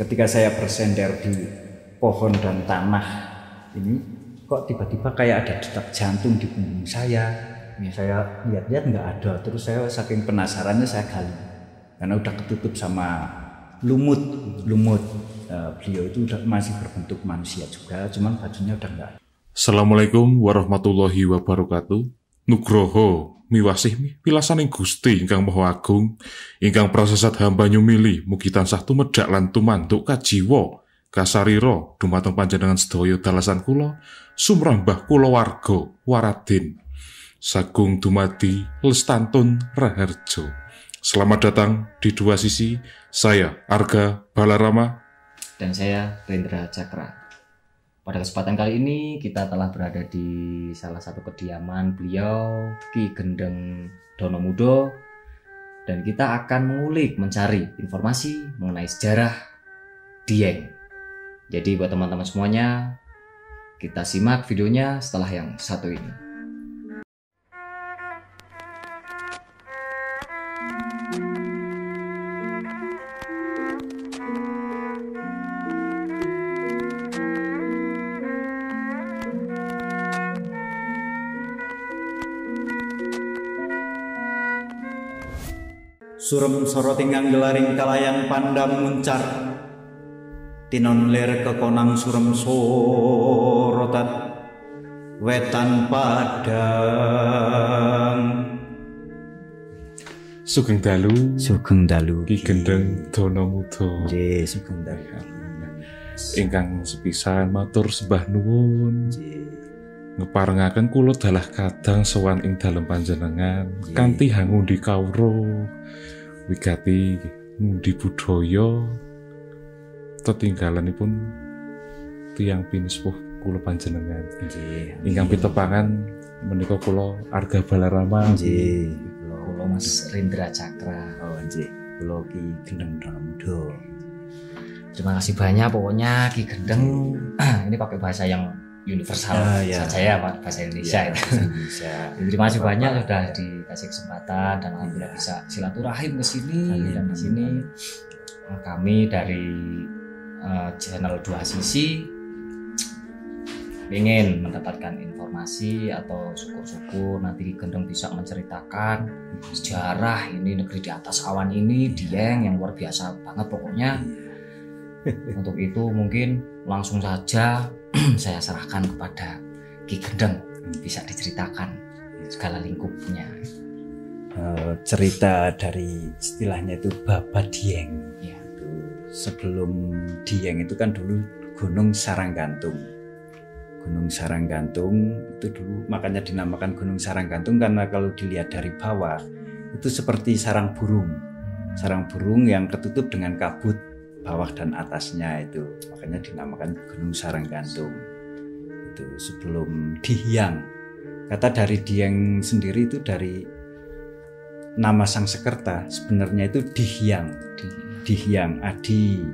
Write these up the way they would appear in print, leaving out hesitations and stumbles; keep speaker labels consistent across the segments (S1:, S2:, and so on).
S1: ketika saya bersender di pohon dan tanah ini, kok tiba-tiba kayak ada detak jantung di punggung saya. Saya lihat-lihat nggak ada, terus saya saking penasarannya saya gali, karena udah ketutup sama lumut. Beliau itu udah masih berbentuk manusia juga, cuman bajunya udah nggak.
S2: Assalamualaikum warahmatullahi wabarakatuh. Nugroho miwasih pilasaning Gusti ingkang Maha Agung, ingkang prasasat hamba nyumili mugi tansah tumedhak lan tumanduk kajiwa kasarira dumateng panjenengan sedaya dalasan kula sumrambah kulawarga Waradin sagung dumadi Lestantun Raharjo. Selamat datang di Dua Sisi. Saya Arga Balarama
S3: dan saya Rendra Cakra. Pada kesempatan kali ini kita telah berada di salah satu kediaman beliau, Ki Gendeng Donomudo, dan kita akan mengulik, mencari informasi mengenai sejarah Dieng. Jadi buat teman-teman semuanya, kita simak videonya setelah yang satu ini.
S1: Surem sorotingang gelaring kalayan pandang muncar, tinon ler kekonang surem sorotat wetan padang.
S2: Sugeng dalu Ki Gendeng Donomudo.
S1: Nggih, sugeng dalu.
S2: Ingkang sepisan matur sembah nuwun. Ngeparengaken kula dalah kadang sowan ing dalem panjenengan kanthi hangundi kawruh wigati ngundi budaya tetinggalanipun tiyang pinispuh kula panjenengan. Ingkang pitepangan menika kula Arga Balarama.
S1: Nggih,
S3: Kula Mas Rendra Cakra.
S1: oh nggih, kula Ki Gendeng Donomudo.
S3: Terima kasih banyak pokoknya Ki Gendeng. Ini pakai bahasa yang universal saja ya, Pak, bahasa Indonesia itu. Terima kasih banyak sudah dikasih kesempatan dan alhamdulillah bisa silaturahim ke sini. Dan di sini kami dari channel Dua Sisi ingin mendapatkan informasi atau syukur-syukur nanti Ki Gendeng bisa menceritakan sejarah ini negeri di atas awan ini, Dieng yang luar biasa banget pokoknya. Untuk itu mungkin langsung saja saya serahkan kepada Ki Gendeng, bisa diceritakan segala lingkupnya.
S1: Cerita dari istilahnya itu Babat Dieng.
S3: Ya.
S1: Sebelum Dieng itu kan dulu Gunung Saranggantung. Gunung Saranggantung itu dulu makanya dinamakan Gunung Saranggantung karena kalau dilihat dari bawah itu seperti sarang burung. Sarang burung yang ketutup dengan kabut bawah dan atasnya, itu makanya dinamakan Gunung Saranggantung. Itu sebelum Dihyang. Kata dari Dieng sendiri itu dari nama Sang Sekerta, sebenarnya itu Dihyang. Dihyang Adi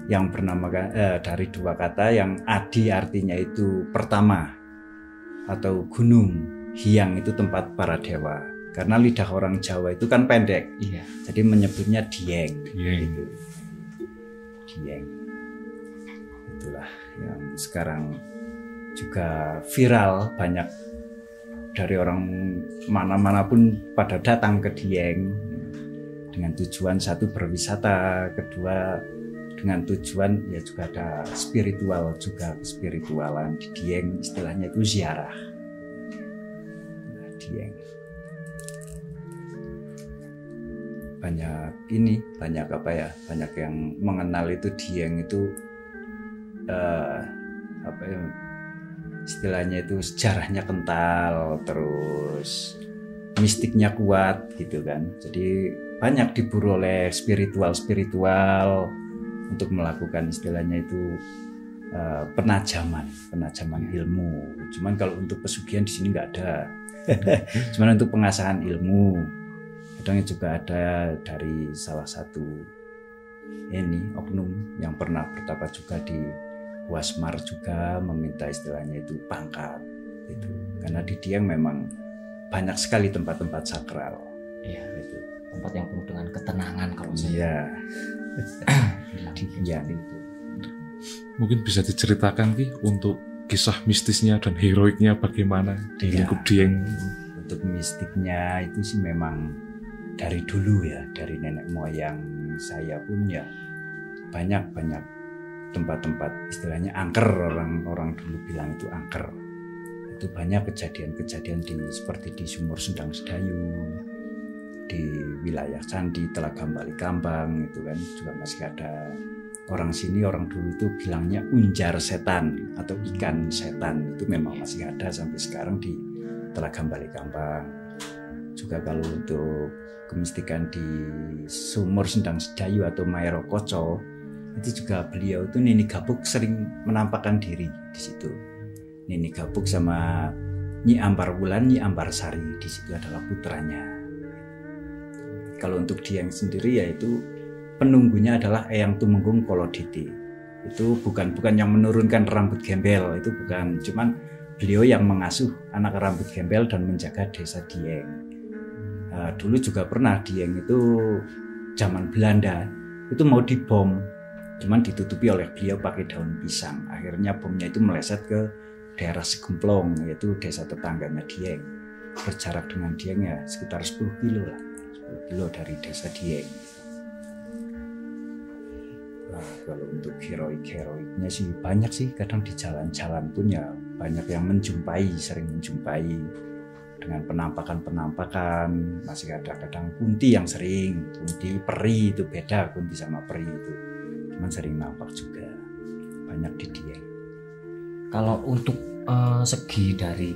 S1: yang bernama dari dua kata yang Adi artinya itu pertama atau gunung, Hyang itu tempat para dewa. Karena lidah orang Jawa itu kan pendek.
S3: Iya.
S1: Jadi menyebutnya Dieng.
S2: Dieng.
S1: Dieng. Itulah yang sekarang juga viral, banyak dari orang mana-mana pun pada datang ke Dieng dengan tujuan satu berwisata, kedua dengan tujuan ya juga ada spiritual juga, spiritualan di Dieng istilahnya itu ziarah. Nah, Dieng banyak banyak yang mengenal itu Dieng itu istilahnya itu sejarahnya kental, terus mistiknya kuat gitu kan. Jadi banyak diburu oleh spiritual untuk melakukan istilahnya itu penajaman ilmu. Cuman kalau untuk pesugihan di sini nggak ada. Cuman untuk pengasahan ilmu. Kadang juga ada dari salah satu oknum yang pernah bertapa juga di Wasmar juga meminta istilahnya itu pangkat itu. Karena di Dieng memang banyak sekali tempat-tempat sakral.
S3: Iya, itu tempat yang penuh dengan ketenangan kalau saya.
S1: Iya. di Biang
S3: itu.
S2: Mungkin bisa diceritakan Ki untuk kisah mistisnya dan heroiknya bagaimana di lingkup Dieng.
S1: Untuk mistiknya itu sih memang dari dulu ya, dari nenek moyang saya pun ya banyak tempat-tempat istilahnya angker, orang dulu bilang itu angker. Itu banyak kejadian-kejadian seperti di Sumur Sendang Sedayu, di wilayah Candi, Telaga Balikambang itu kan juga masih ada. Orang sini, orang dulu itu bilangnya unjar setan atau ikan setan, itu memang masih ada sampai sekarang di Telaga Balikambang. Juga kalau untuk kemistikan di Sumur Sendang Sedayu atau Mairo Koco, itu juga beliau itu Nini Gapuk sering menampakkan diri di situ. Nini Gapuk sama Nyi Ambar Wulan, Nyi Ambar Sari di situ adalah putranya. Kalau untuk Dieng sendiri yaitu penunggunya adalah Eyang Tumenggung Koloditi. Itu bukan yang menurunkan rambut gembel, itu bukan, cuman beliau yang mengasuh anak rambut gembel dan menjaga desa Dieng. Dulu juga pernah Dieng itu zaman Belanda itu mau dibom, cuman ditutupi oleh beliau pakai daun pisang. Akhirnya bomnya itu meleset ke daerah Segemplong, yaitu desa tetangganya Dieng. Berjarak dengan Dieng ya sekitar 10 kilo lah, 10 kilo dari desa Dieng. Nah, kalau untuk heroiknya sih banyak sih, kadang di jalan-jalan pun ya banyak yang sering menjumpai dengan penampakan, masih ada kadang kunti yang sering, kunti peri itu beda, kunti sama peri itu, cuman sering nampak juga, banyak di Dieng.
S3: Kalau untuk segi dari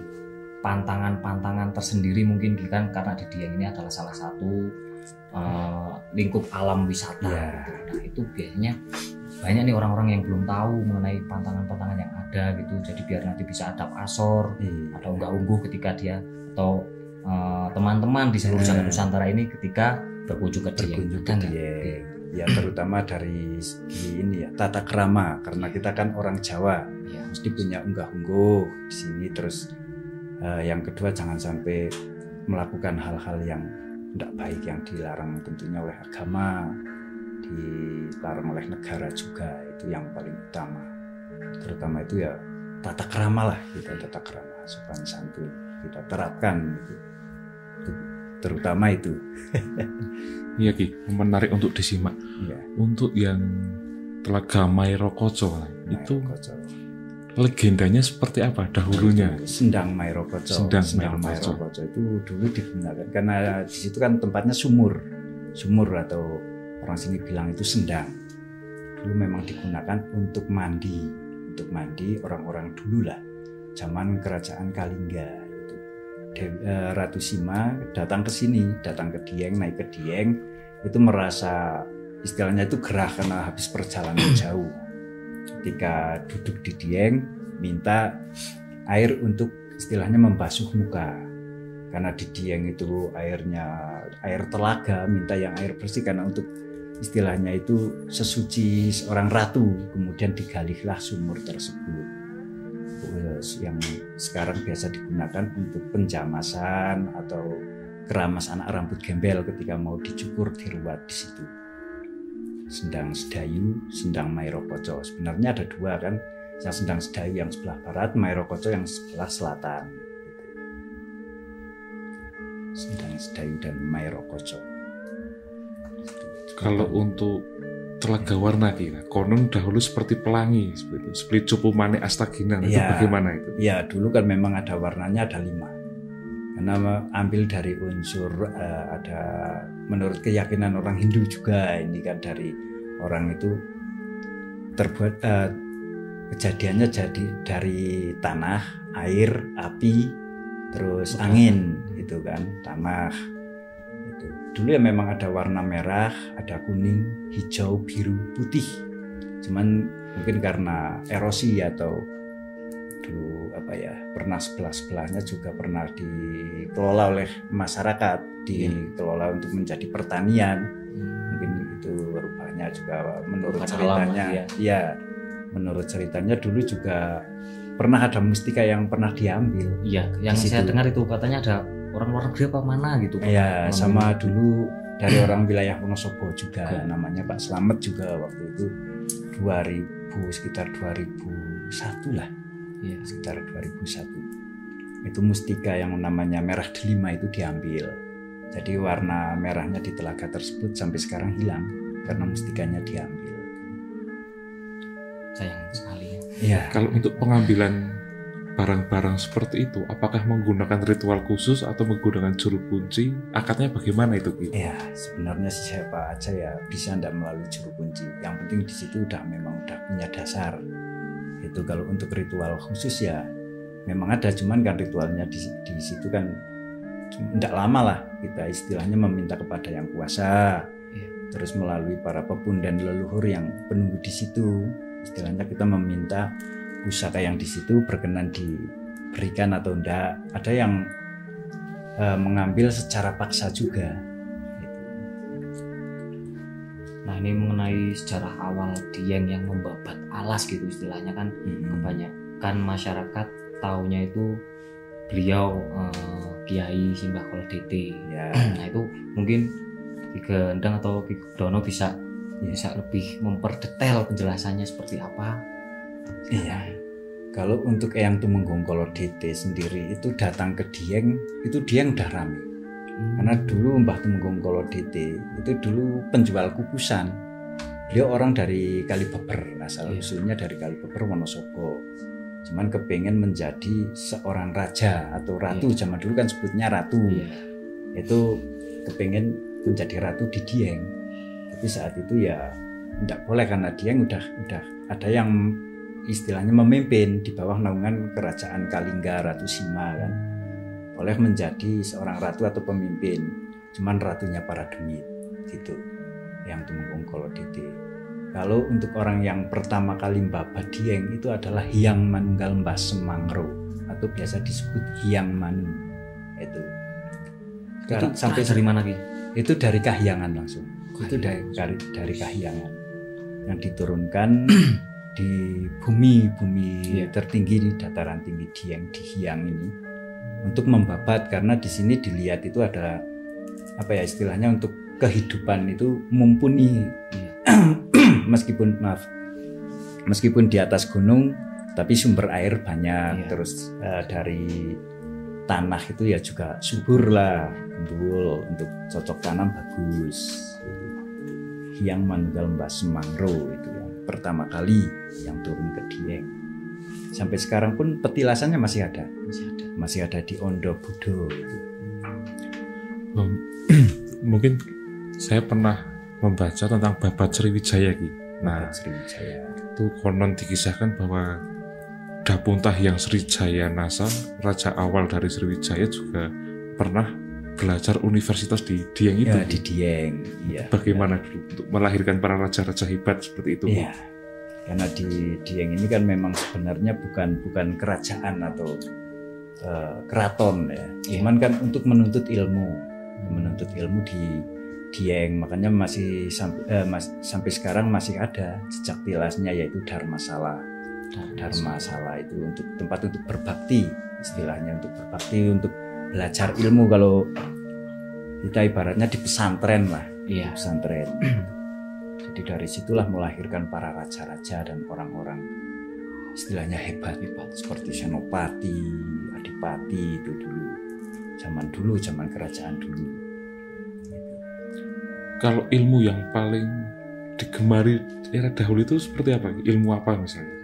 S3: pantangan tersendiri mungkin kan karena di Dieng ini adalah salah satu lingkup alam wisata.
S1: Ya.
S3: Nah itu biasanya banyak nih orang-orang yang belum tahu mengenai pantangan yang ada gitu. Jadi biar nanti bisa adap asor atau unggah-ungguh ketika dia atau teman-teman di seluruh Jalan Nusantara ini ketika berkunjung ke Dieng.
S1: Ya terutama dari segi ini ya tata krama, karena kita kan orang Jawa ya, mesti punya unggah-ungguh di sini. Terus yang kedua jangan sampai melakukan hal-hal yang tidak baik yang dilarang tentunya oleh agama, dilarang oleh negara juga, itu yang paling utama. Terutama itu ya tata krama lah, kita tata krama sopan santun kita terapkan gitu. Terutama itu.
S2: Iya Ki, menarik untuk disimak.
S1: Ya.
S2: Untuk yang Telaga Mairo Koco itu legendanya seperti apa dahulunya?
S1: Sendang Mairo Koco. Sendang Mairo Koco itu dulu digunakan karena di situ kan tempatnya sumur atau orang sini bilang itu sendang. Dulu memang digunakan untuk mandi orang-orang dulu lah, zaman kerajaan Kalingga. Ratu Sima datang ke Dieng, naik ke Dieng, itu merasa istilahnya itu gerah karena habis perjalanan jauh. Ketika duduk di Dieng, minta air untuk istilahnya membasuh muka, karena di Dieng itu air telaga, minta yang air bersih karena untuk istilahnya itu sesuci seorang ratu. Kemudian digalilah sumur tersebut yang sekarang biasa digunakan untuk penjamasan atau keramas anak rambut gembel ketika mau dicukur diruat di situ. Sendang Sedayu, Sendang Mairo Koco. Sebenarnya ada dua kan, yang Sendang Sedayu yang sebelah barat, Mairo Koco yang sebelah selatan. Sendang Sedayu dan Mairo Koco.
S2: Kalau untuk Telaga Warna Ki, konon dahulu seperti pelangi, seperti cupu mane astaginan, itu bagaimana itu?
S1: Ya dulu kan memang ada warnanya, ada 5. Karena ambil dari unsur ada menurut keyakinan orang Hindu juga, ini kan dari orang itu terbuat kejadiannya jadi dari tanah, air, api, terus angin itu kan, tanah. Dulu ya memang ada warna merah, ada kuning, hijau, biru, putih. Cuman mungkin karena erosi atau dulu pernah sebelahnya juga pernah dikelola oleh masyarakat, dikelola untuk menjadi pertanian. Mungkin itu rupanya juga menurut ceritanya. Ya, menurut ceritanya dulu juga pernah ada mustika yang pernah diambil.
S3: Iya, yang saya dengar itu katanya ada orang luar negeri apa mana gitu.
S1: Ya, sama dulu dari orang wilayah Wonosobo juga, namanya Pak Slamet juga waktu itu sekitar 2001 lah, sekitar 2001 itu mustika yang namanya merah delima itu diambil. Jadi warna merahnya di telaga tersebut sampai sekarang hilang karena mustikanya diambil.
S3: Sayang sekali.
S1: Ya.
S2: Kalau untuk pengambilan barang-barang seperti itu, apakah menggunakan ritual khusus atau menggunakan juru kunci? Akadnya bagaimana itu, Ki?
S1: Ya, sebenarnya siapa aja ya bisa tidak melalui juru kunci. Yang penting di situ memang udah punya dasar. Itu kalau untuk ritual khusus ya memang ada, cuman kan ritualnya di situ kan tidak lama lah, kita istilahnya meminta kepada yang kuasa, terus melalui para pepun dan leluhur yang penunggu di situ, istilahnya kita meminta pusaka yang di situ berkenan diberikan atau enggak. Ada yang mengambil secara paksa juga.
S3: Nah, ini mengenai sejarah awal Dieng yang membabat alas gitu istilahnya kan, kebanyakan masyarakat taunya itu beliau Kiai Simbah Kolodete. Nah, itu mungkin Ki Gendeng atau Ki Dono bisa lebih memperdetail penjelasannya seperti apa.
S1: Iya. Kalau untuk Eyang Tumenggung Kolodete sendiri itu datang ke Dieng, itu Dieng udah rame. Karena dulu Mbah Tumenggung Kolodete itu dulu penjual kukusan. Beliau orang dari Kalibeber, asal usulnya dari Kalibeber Wonosobo. Cuman kepengen menjadi seorang raja atau ratu, zaman dulu kan sebutnya ratu. Itu kepengen menjadi ratu di Dieng. Tapi saat itu ya tidak boleh karena Dieng udah ada yang istilahnya memimpin di bawah naungan kerajaan Kalingga, Ratu Sima kan. Boleh menjadi seorang ratu atau pemimpin, cuman ratunya para demit gitu. Yang Tumenggung Kolodete. Kalau untuk orang yang pertama kali mbabat Dieng itu adalah Hyang Manunggal Mbah Semangro atau biasa disebut Hyang Manu. Itu
S3: sampai dari mana Ki?
S1: Itu dari Kahyangan langsung. Itu dari Kahyangan yang diturunkan di bumi tertinggi di dataran tinggi Dieng di Hyang ini untuk membabat, karena di sini dilihat itu ada apa ya istilahnya untuk kehidupan itu mumpuni. meskipun di atas gunung tapi sumber air banyak, terus dari tanah itu ya juga subur lah, gembul, untuk cocok tanam bagus. Hyang Manunggal Mbah Semangro itu yang pertama kali yang turun ke Dieng. Sampai sekarang pun petilasannya masih ada di Ondo Budo.
S2: Mungkin saya pernah membaca tentang Babat Sriwijaya Ki. Nah,
S1: Sriwijaya
S2: itu konon dikisahkan bahwa Dapuntah yang Sriwijaya Nasa, raja awal dari Sriwijaya, juga pernah belajar universitas di Dieng itu.
S1: Ya, di Dieng. Ya,
S2: bagaimana dulu untuk melahirkan para raja-raja hebat seperti itu?
S1: Iya. Karena di Dieng ini kan memang sebenarnya bukan kerajaan atau keraton ya. Cuman kan untuk menuntut ilmu di Dieng, makanya masih sampai sekarang masih ada jejak tilasnya, yaitu Dharmasala. Dharmasala itu untuk tempat untuk berbakti, istilahnya untuk berbakti, untuk belajar ilmu. Kalau kita ibaratnya di pesantren lah, pesantren. Jadi dari situlah melahirkan para raja-raja dan orang-orang istilahnya hebat seperti Senopati, Adipati itu dulu, zaman kerajaan dulu.
S2: Kalau ilmu yang paling digemari era dahulu itu seperti apa? Ilmu apa misalnya?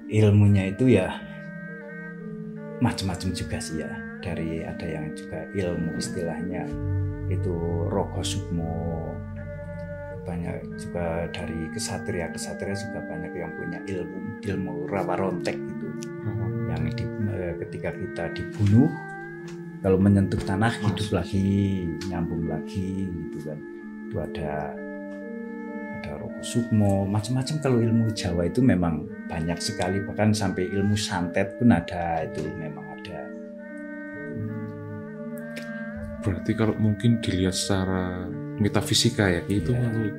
S1: Ilmunya itu ya macam-macam juga sih ya. Dari ada yang juga ilmu istilahnya itu Rogo Sukmo, banyak juga dari kesatria juga banyak yang punya ilmu rawa rontek gitu. Yang ketika kita dibunuh, kalau menyentuh tanah hidup lagi, nyambung lagi gitu kan. Itu ada Rogo Sukmo, macam-macam. Kalau ilmu Jawa itu memang banyak sekali, bahkan sampai ilmu santet pun ada, itu memang ada.
S2: Berarti kalau mungkin dilihat secara metafisika ya, itu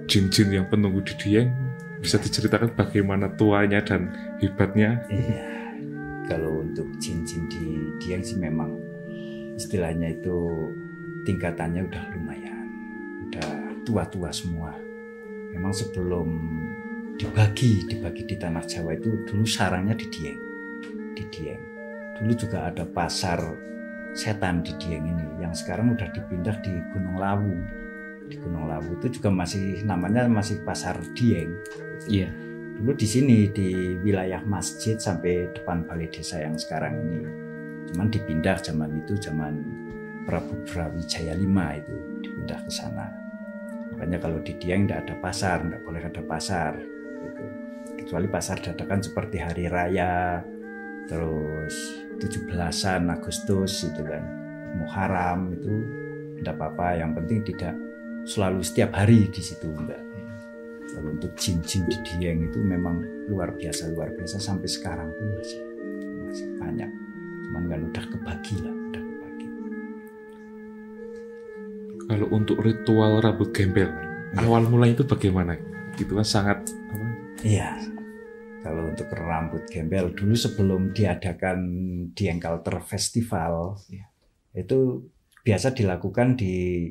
S2: jin-jin yang penunggu di Dieng bisa diceritakan bagaimana tuanya dan hebatnya.
S1: Iya. Kalau untuk jin-jin di Dieng sih memang istilahnya itu tingkatannya udah lumayan udah tua-tua semua. Memang sebelum dibagi di tanah Jawa itu dulu sarangnya di Dieng. Dulu juga ada pasar setan di Dieng ini, yang sekarang udah dipindah di Gunung Lawu. Di Gunung Lawu itu juga namanya masih pasar Dieng.
S3: Iya.
S1: Dulu di sini di wilayah masjid sampai depan balai desa yang sekarang ini. Cuman dipindah zaman Prabu Brawijaya V itu dipindah ke sana. Makanya kalau di Dieng tidak ada pasar, tidak boleh ada pasar gitu. Kecuali pasar dadakan seperti hari raya, terus 17-an Agustus itu kan, Muharram itu tidak apa-apa, yang penting tidak selalu setiap hari di situ, enggak. Kalau untuk jin-jin di Dieng itu memang luar biasa sampai sekarang pun masih banyak. Cuman kan udah kebagi.
S2: Kalau untuk ritual rambut gembel, awal mulai itu bagaimana? Itu kan sangat
S1: Iya. Kalau untuk rambut gembel dulu sebelum diadakan Dieng Culture Festival, itu biasa dilakukan di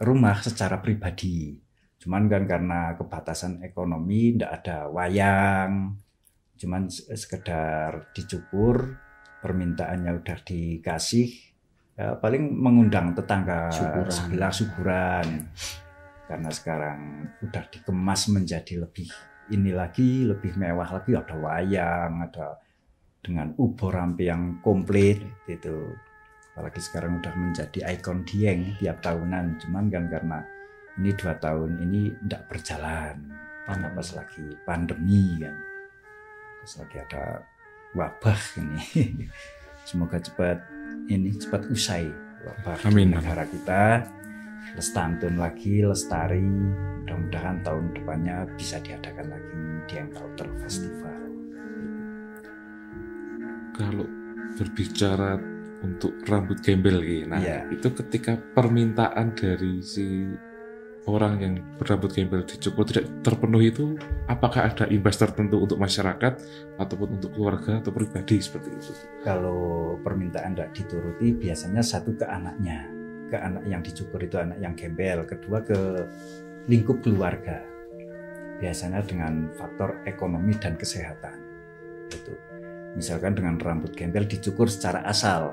S1: rumah secara pribadi. Cuman kan karena kebatasan ekonomi, tidak ada wayang, cuman sekedar dicukur, permintaannya udah dikasih, ya paling mengundang tetangga sebelah syukuran. Karena sekarang udah dikemas menjadi lebih lebih mewah lagi, ada wayang, ada dengan ubor rampe yang komplit gitu. Apalagi sekarang udah menjadi ikon Dieng tiap tahunan. Cuman kan karena ini 2 tahun ini tidak berjalan, karena pas lagi pandemi kan, pas lagi ada wabah ini. Semoga cepat usai wabah di negara kita, lestantun lagi, lestari. Mudah-mudahan tahun depannya bisa diadakan lagi Dieng Culture Festival.
S2: Kalau berbicara untuk rambut gembel, itu ketika permintaan dari si orang yang berambut gembel dicukur tidak terpenuhi, itu apakah ada imbas tertentu untuk masyarakat ataupun untuk keluarga atau pribadi seperti itu?
S1: Kalau permintaan tidak dituruti, biasanya satu ke anaknya, ke anak yang dicukur itu anak yang gembel, kedua ke lingkup keluarga, biasanya dengan faktor ekonomi dan kesehatan. Itu misalkan dengan rambut gembel dicukur secara asal,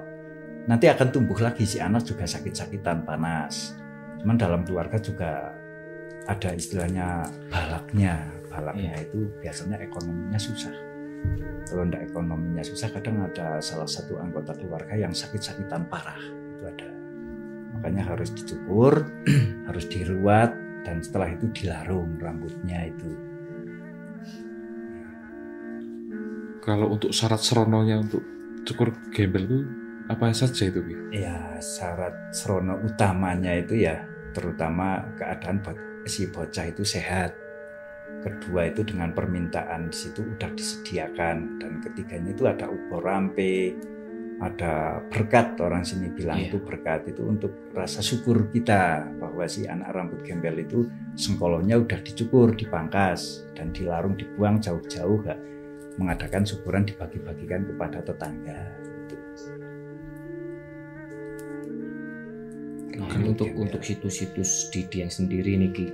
S1: nanti akan tumbuh lagi si anak juga sakit-sakitan, panas. Cuman dalam keluarga juga ada istilahnya balaknya itu biasanya ekonominya susah. Kalau tidak ekonominya susah, kadang ada salah satu anggota keluarga yang sakit-sakitan parah, itu ada. Makanya harus dicukur, harus diruat, dan setelah itu dilarung rambutnya itu.
S2: Kalau untuk syarat serononya untuk cukur gembel itu apa saja itu?
S1: Ya, syarat serono utamanya itu ya terutama keadaan si bocah itu sehat. Kedua itu dengan permintaan di situ udah disediakan, dan ketiganya itu ada ubor rampe, ada berkat, orang sini bilang itu berkat, itu untuk rasa syukur kita bahwa si anak rambut gembel itu sengkolonya udah dicukur, dipangkas, dan dilarung, dibuang jauh-jauh, mengadakan syukuran, dibagi-bagikan kepada tetangga.
S3: Untuk situs-situs di Dieng sendiri nih Ki,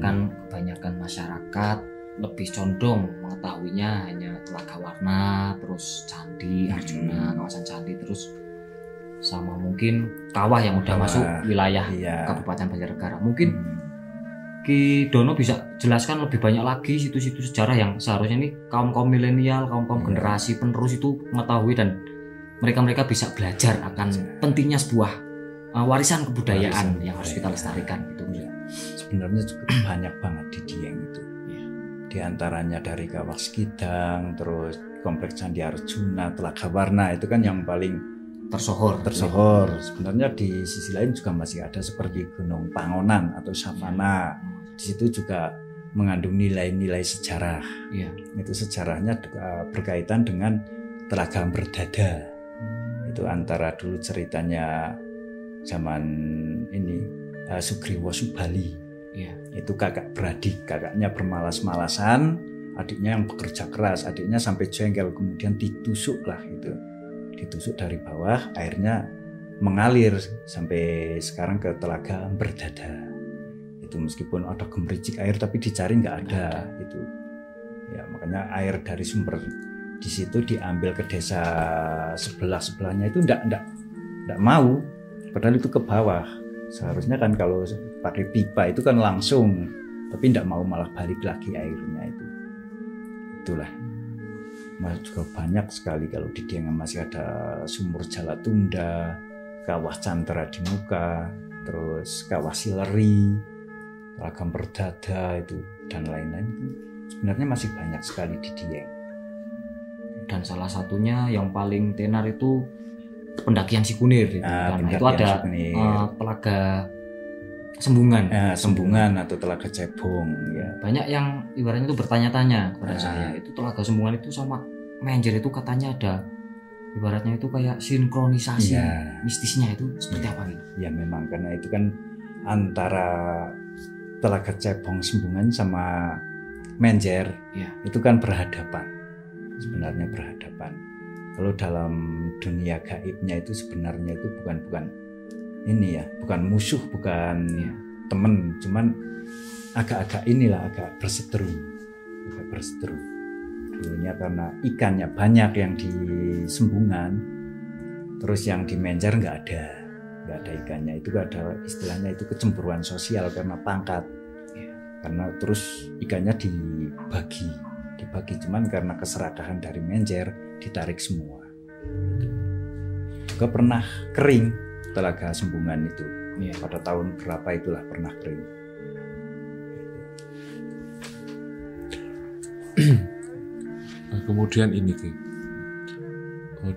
S3: kan kebanyakan masyarakat lebih condong mengetahuinya hanya Telaga Warna, terus Candi Arjuna, kawasan Candi, terus sama mungkin Kawah yang udah masuk wilayah Kabupaten Banjarnegara. Mungkin Ki Dono bisa jelaskan lebih banyak lagi situs-situs sejarah yang seharusnya nih kaum-kaum milenial, kaum-kaum generasi penerus itu mengetahui, dan mereka bisa belajar akan pentingnya sebuah warisan kebudayaan yang harus kita lestarikan gitu.
S1: Sebenarnya cukup banyak banget di Dieng itu. Di antaranya dari Kawah Skidang, terus Kompleks Candi Arjuna, Telaga Warna, itu kan yang paling tersohor. Sebenarnya di sisi lain juga masih ada seperti Gunung Pangonan atau Savana. Di situ juga mengandung nilai-nilai sejarah. Itu sejarahnya berkaitan dengan Telaga Berdada. Itu antara dulu ceritanya zaman ini Sugriwa Subali. Itu kakak beradik, kakaknya bermalas-malasan, adiknya yang bekerja keras, adiknya sampai jengkel, kemudian ditusuk lah gitu. Ditusuk dari bawah, airnya mengalir sampai sekarang ke Telaga Berdada. Itu meskipun ada gemericik air tapi dicari nggak ada itu. Ya makanya air dari sumber di situ diambil ke desa sebelahnya itu nggak mau, padahal itu ke bawah. Seharusnya kan kalau pakai pipa itu kan langsung, tapi nggak mau, malah balik lagi airnya itu. Itulah. Mas juga banyak sekali kalau di Dieng masih ada sumur Jalatunda, Kawah Cantera di Muka, terus Kawah Sileri, Ragam Perdada itu dan lain-lain itu sebenarnya masih banyak sekali di Dieng.
S3: Dan salah satunya yang paling tenar itu pendakian Sikunir gitu. Karena itu ada telaga Sembungan.
S1: Sembungan atau Telaga Cebong ya.
S3: Banyak yang ibaratnya itu bertanya-tanya kepada saya, itu Telaga Sembungan itu sama Menjer itu katanya ada ibaratnya itu kayak sinkronisasi mistisnya, itu seperti apa gitu?
S1: Ya memang karena itu kan antara Telaga Cebong Sembungan sama Menjer itu kan berhadapan. Sebenarnya berhadapan. Kalau dalam dunia gaibnya itu sebenarnya itu bukan ini ya, bukan musuh, bukan temen, cuman agak-agak agak berseteru. Dulunya karena ikannya banyak yang di Sembungan, terus yang di Menjer nggak ada ikannya. Itu ada istilahnya itu kecemburuan sosial karena pangkat, karena terus ikannya dibagi, cuman karena keserakahan dari Menjer ditarik semua. Juga pernah kering Telaga Sembungan itu pada tahun berapa itulah pernah kering.
S2: Nah, kemudian ini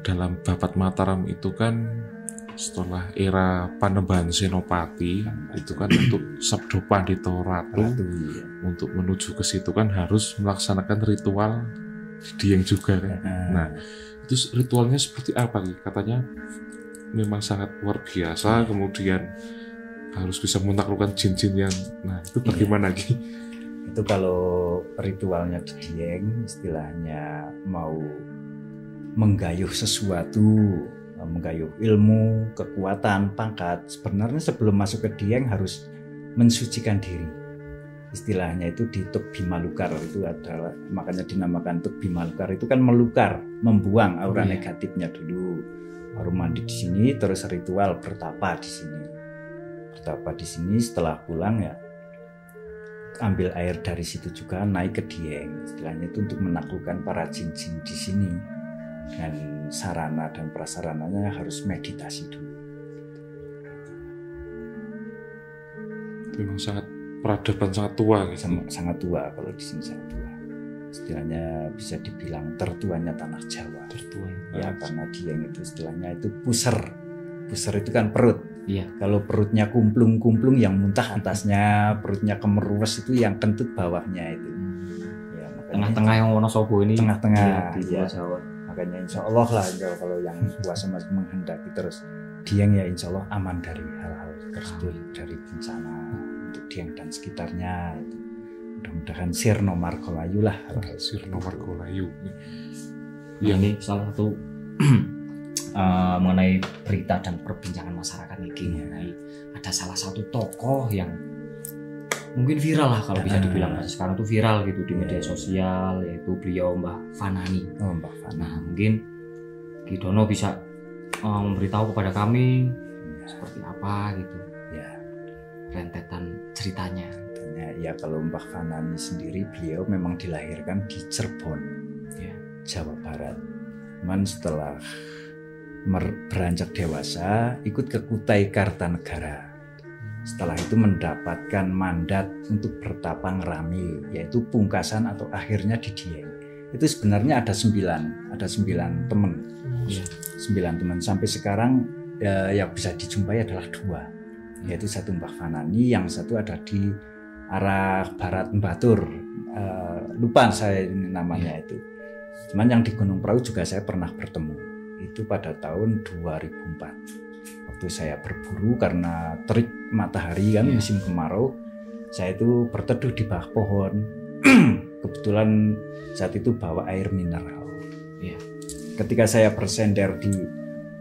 S2: dalam Babat Mataram itu kan setelah era Panembahan Senopati itu kan untuk Sabdo Pandito Ratu untuk menuju ke situ kan harus melaksanakan ritual di Dieng juga kan. Nah itu ritualnya seperti apa katanya memang sangat luar biasa, kemudian harus bisa menaklukkan jin-jin yang, nah itu bagaimana Ki?
S1: Itu kalau ritualnya di Dieng istilahnya mau menggayuh sesuatu, menggayuh ilmu, kekuatan, pangkat, sebenarnya sebelum masuk ke Dieng harus mensucikan diri. Istilahnya itu di Tuk Bimalukar, itu adalah makanya dinamakan Tuk Bimalukar, itu kan melukar, membuang aura negatifnya dulu. Baru mandi di sini, terus ritual bertapa di sini. Bertapa di sini, setelah pulang ya ambil air dari situ juga, naik ke Dieng. Istilahnya itu untuk menaklukkan para jin-jin di sini. Dan sarana dan prasarananya harus meditasi dulu.
S2: Memang sangat peradaban sangat tua gitu.
S1: Sangat tua kalau di sini sangat tua. Istilahnya bisa dibilang tertuanya tanah Jawa. Ya karena Dieng itu istilahnya itu puser. Puser itu kan perut.
S3: Iya.
S1: Kalau perutnya kumplung-kumplung yang muntah atasnya, perutnya kemeruwes itu yang kentut bawahnya itu. Ya,
S3: tengah-tengah yang Wonosobo ini.
S1: Tengah-tengah
S3: di Jawa.
S1: Makanya insya Allah lah kalau yang puasa masih menghendaki terus Dieng ya insya Allah aman dari hal-hal tersebut, dari bencana untuk Dieng dan sekitarnya itu. Mudah-mudahan Sirno Margolayu lah.
S2: Sirno Margolayu.
S3: Ya, ini salah satu mengenai berita dan perbincangan masyarakat ini. Ada salah satu tokoh yang mungkin viral lah kalau bisa dibilang sekarang tuh viral gitu di media sosial, yaitu beliau Mbah Fanani.
S1: Mbah Fanani.
S3: Nah, mungkin Ki Dono bisa memberitahu kepada kami seperti apa gitu. Ya, rentetan ceritanya.
S1: Ya kalau Mbah Fanani sendiri beliau memang dilahirkan di Cirebon, Jawa Barat. Cuman setelah beranjak dewasa ikut ke Kutai Kartanegara. Setelah itu mendapatkan mandat untuk bertapa Ngramil, yaitu pungkasan atau akhirnya di Dieng. Itu sebenarnya ada 9 teman. 9 teman sampai sekarang yang bisa dijumpai adalah 2, yaitu satu Mbah Fanani, yang satu ada di arah barat Mbatur, lupa saya ini namanya itu. Cuman yang di Gunung Prau juga saya pernah bertemu, itu pada tahun 2004 waktu saya berburu karena terik matahari kan musim kemarau. Saya itu berteduh di bawah pohon. Kebetulan saat itu bawa air mineral. Ketika saya bersender di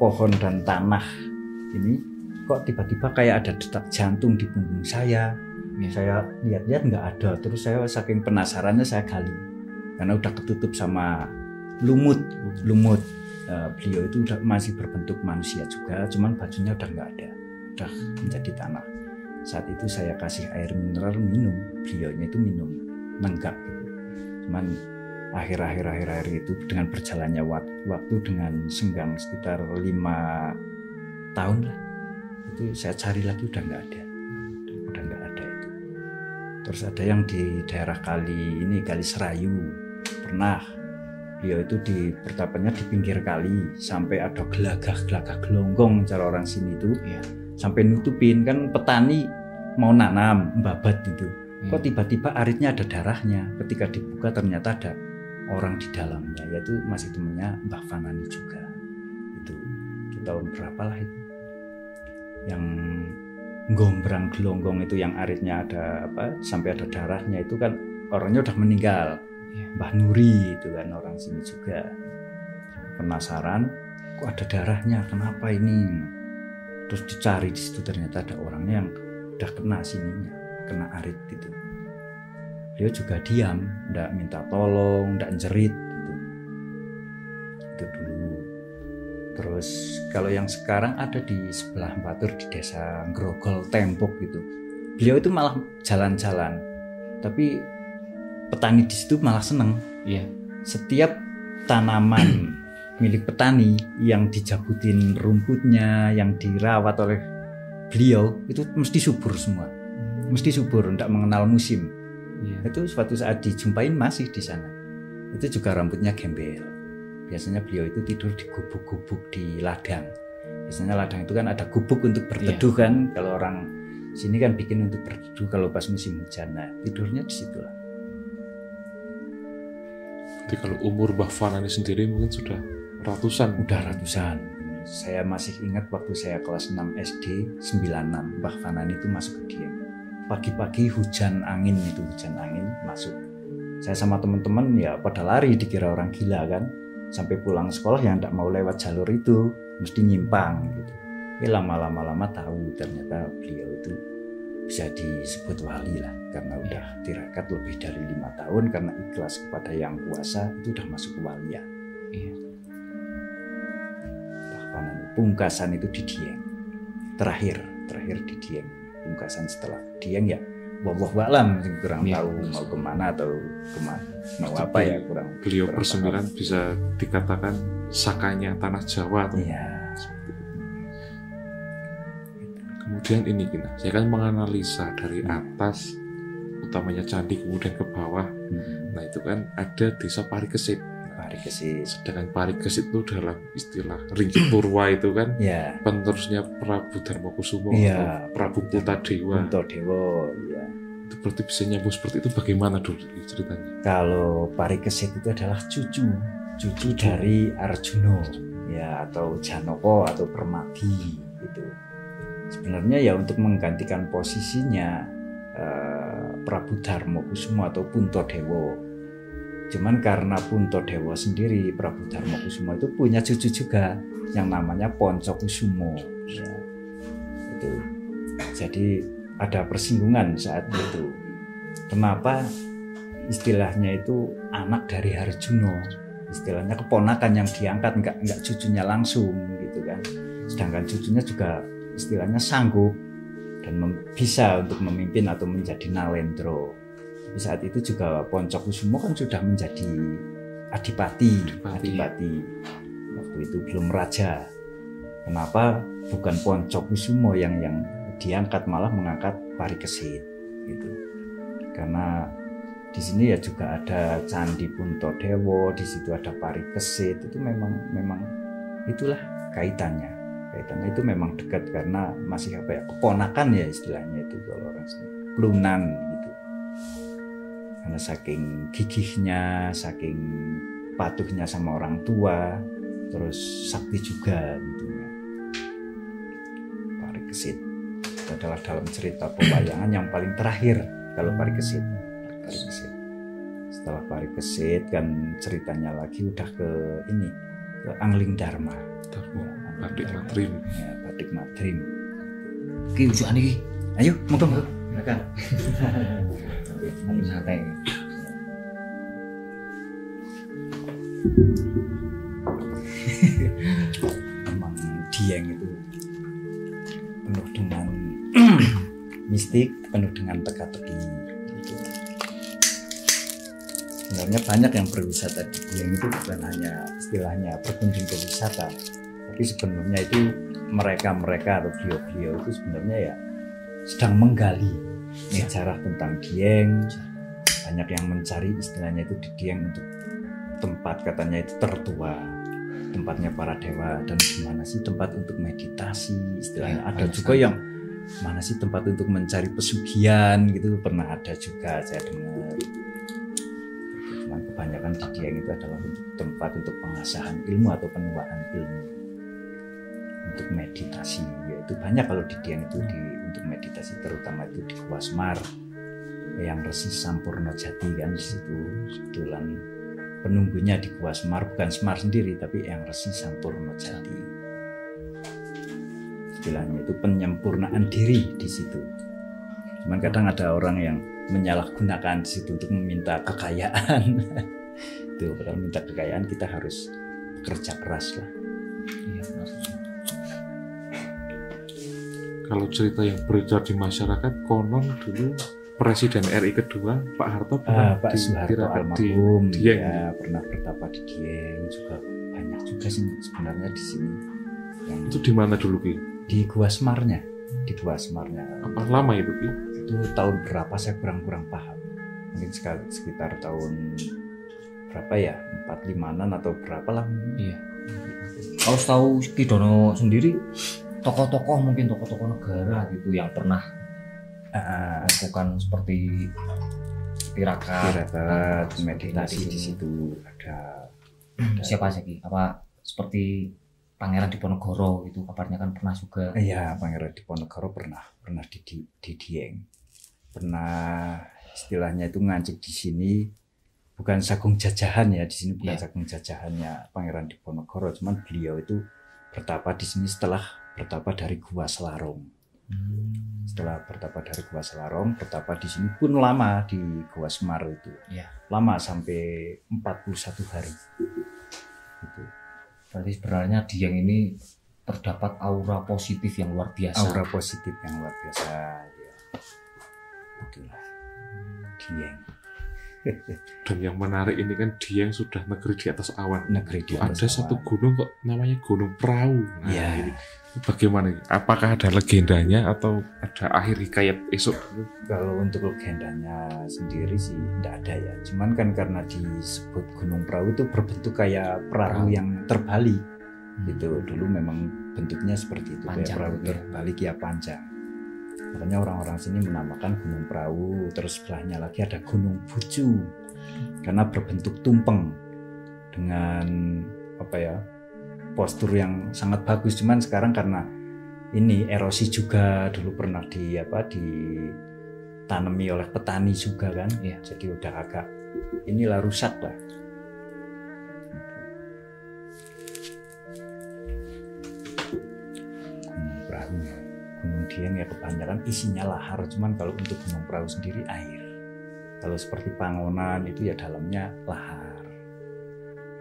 S1: pohon dan tanah ini, kok tiba-tiba kayak ada detak jantung di punggung saya.
S3: Ya.
S1: Saya lihat-lihat nggak ada, terus saya saking penasarannya saya gali karena udah ketutup sama lumut. Beliau itu udah masih berbentuk manusia juga, cuman bajunya udah nggak ada, udah menjadi tanah. Saat itu saya kasih air mineral minum, beliaunya itu minum, nenggak gitu. Cuman akhir-akhir itu dengan berjalannya waktu dengan senggang sekitar 5 tahun lah, itu saya cari lagi udah nggak ada itu. Terus ada yang di daerah Kali Serayu, pernah beliau itu di pertapanya di pinggir kali, sampai ada gelagah gelonggong cara orang sini itu, sampai nutupin. Kan petani mau nanam babat itu, kok tiba-tiba aritnya ada darahnya, ketika dibuka ternyata ada orang di dalamnya, yaitu masih temannya Mbah Fanani juga. Itu tahun berapa lah itu, yang gombrang gelonggong itu, yang aritnya ada sampai ada darahnya, itu kan orangnya udah meninggal. Mbah Nuri itu kan orang sini juga. Penasaran, kok ada darahnya, kenapa ini? Terus dicari di situ, ternyata ada orangnya yang udah kena sininya, kena arit gitu. Dia juga diam, ndak minta tolong, ndak jerit gitu. Itu dulu. Terus kalau yang sekarang ada di sebelah Batur di desa Grogol Tembok gitu, beliau itu malah jalan-jalan, tapi petani di situ malah seneng. Setiap tanaman milik petani yang dijabutin rumputnya, yang dirawat oleh beliau, itu mesti subur semua, mesti subur, tidak mengenal musim. Itu suatu saat dijumpain masih di sana. Itu juga rambutnya gembel. Biasanya beliau itu tidur di gubuk-gubuk di ladang. Biasanya ladang itu kan ada gubuk untuk berteduh kan. Kalau orang sini kan bikin untuk berteduh kalau pas musim hujan. Nah, tidurnya di situ lah.
S2: Jadi kalau umur Mbah Fanani sendiri mungkin sudah ratusan.
S1: Udah ratusan. Saya masih ingat waktu saya kelas 6 SD 96, Mbah Fanani itu masuk ke Dieng. Pagi-pagi hujan angin masuk. Saya sama teman-teman ya pada lari, dikira orang gila kan. Sampai pulang sekolah yang tidak mau lewat jalur itu, mesti nyimpang gitu. Lama-lama tahu ternyata beliau itu bisa disebut wali lah, karena udah tirakat lebih dari 5 tahun, karena ikhlas kepada yang kuasa, itu udah masuk kewalian. Bahkan pungkasan itu di Dieng, terakhir di Dieng. Pungkasan setelah Dieng ya wallahu a'lam, kurang tahu mau kemana atau kemana, mau apa ya kurang.
S2: Beliau bersembilan bisa dikatakan sakanya tanah Jawa tuh. Kemudian ini saya kan menganalisa dari atas, utamanya candi, kemudian ke bawah. Nah itu kan ada desa Parikesit. Sedangkan Parikesit itu dalam istilah Ringkih Purwa itu kan penerusnya Prabu Darmakusumo atau Prabu Puntadewa. Itu berarti bisa nyambung seperti itu, bagaimana dulu ceritanya?
S1: Kalau Parikesit itu adalah cucu dari Arjuna ya, atau Janaka atau Permadi gitu. Sebenarnya ya untuk menggantikan posisinya Prabu Darmakusumo atau Puntadewa. Cuman karena Puntadewa sendiri, Prabu Darmakusumo itu punya cucu juga yang namanya Poncokusumo. Ya, itu. Jadi ada persinggungan saat itu. Kenapa istilahnya itu anak dari Arjuna? Istilahnya keponakan yang diangkat, enggak cucunya langsung gitu kan. Sedangkan cucunya juga istilahnya sanggup dan bisa untuk memimpin atau menjadi Nalendra. Di saat itu juga Poncokusumo kan sudah menjadi adipati. Waktu itu belum raja. Kenapa bukan Poncokusumo yang diangkat, malah mengangkat Parikesit gitu. Karena di sini ya juga ada Candi Puntadewa, di situ ada Parikesit. Itu memang itulah kaitannya itu memang dekat, karena masih keponakan ya istilahnya itu kalau orang sini, kelunan gitu. Karena saking gigihnya, saking patuhnya sama orang tua, terus sakti juga gitu ya. Parikesit itu adalah dalam cerita pewayangan yang paling terakhir kalau Parikesit. Setelah Parikesit kan ceritanya lagi udah ke Angling Dharma.
S2: Badik Madrim.
S1: Ya, Badik Madrim.
S3: Ki ujukan iki.
S1: Ayo, monggo.
S3: Mereka sambil santai.
S1: Memang Dieng itu penuh dengan mistik, penuh dengan teka-teki. Gitu. Sebenarnya banyak yang berwisata di Dieng itu bukan hanya istilahnya berkunjung ke wisata, tapi sebenarnya itu mereka atau beliau-beliau itu sebenarnya ya sedang menggali sejarah tentang Dieng. Banyak yang mencari istilahnya itu di Dieng untuk tempat katanya itu tertua, tempatnya para dewa, dan gimana sih tempat untuk meditasi istilahnya. Ada juga yang mana sih tempat untuk mencari pesugihan gitu, pernah ada juga saya dengar. Cuman kebanyakan di Dieng itu adalah untuk tempat untuk pengasahan ilmu atau penuaan ilmu, untuk meditasi. Yaitu banyak kalau di Dieng itu untuk meditasi, terutama itu di Gua Semar yang Resi Sampurna Jati kan di situ. Kebetulan penunggunya di Gua Semar bukan Semar sendiri tapi yang Resi Sampurna Jati. Istilahnya itu penyempurnaan diri di situ. Cuman kadang ada orang yang menyalahgunakan di situ untuk meminta kekayaan. Itu kalau minta kekayaan kita harus bekerja keras lah.
S3: Iya, benar.
S2: Kalau cerita yang beredar di masyarakat, konon dulu Presiden RI kedua Pak Harto pernah
S1: Pak Soeharto
S2: ditirakat
S1: almarhum
S2: di Dieng.
S1: ya, pernah bertapa di Dieng juga. Banyak juga sih sebenarnya di sini. Yang
S2: Itu di mana dulu Ki?
S1: di Gua Semarnya, di Gua Semarnya.
S2: Apa lama itu Ki?
S1: Itu tahun berapa saya kurang paham. Mungkin sekitar tahun berapa ya? 45-an atau berapa lah.
S3: Iya. Kalau tahu Ki Dono sendiri, tokoh-tokoh mungkin tokoh-tokoh negara gitu yang pernah melakukan seperti tirakat,
S1: meditasi di situ ada
S3: siapa sih Ki? Apa seperti Pangeran Diponegoro gitu, kabarnya kan pernah juga.
S1: Iya, Pangeran Diponegoro pernah di Dieng. Pernah istilahnya itu ngancik di sini, bukan sagung jajahan ya, di sini bukan sagung jajahannya Pangeran Diponegoro, cuman beliau itu bertapa di sini setelah bertapa dari Gua Selarong. Setelah bertapa dari Gua Selarong, bertapa di sini pun lama di Gua Semar itu.
S3: Iya.
S1: Lama sampai 41 hari. Gitu.
S3: Berarti sebenarnya Dieng ini terdapat aura positif yang luar biasa.
S1: Aura positif yang luar biasa. Ya. Itulah Dieng.
S2: Dan yang menarik ini kan Dieng sudah negeri di atas awan.
S1: Negeri di atas
S2: Ada
S1: awan.
S2: satu gunung kok namanya Gunung Perahu. Nah,
S1: Ya.
S2: ini bagaimana? Apakah ada legendanya atau ada akhir hikayat esok?
S1: Kalau untuk legendanya sendiri sih tidak ada ya. Cuman kan karena disebut Gunung Perahu itu berbentuk kayak perahu yang terbalik. Gitu. Dulu memang bentuknya seperti itu,
S3: Panjang,
S1: kayak perahu
S3: ya.
S1: terbalik ya, panjang. Makanya orang-orang sini menamakan Gunung Perahu. Terus sebelahnya lagi ada Gunung Bucu karena berbentuk tumpeng dengan apa ya, postur yang sangat bagus. Cuman sekarang karena ini erosi juga, dulu pernah ditanami oleh petani juga kan,
S3: Iya.
S1: jadi udah agak inilah rusak lah. Gunung Perahu, Gunung Dieng ya kebanyakan isinya lahar, cuman kalau untuk Gunung Perahu sendiri air. Kalau seperti Pangonan itu ya dalamnya lahar.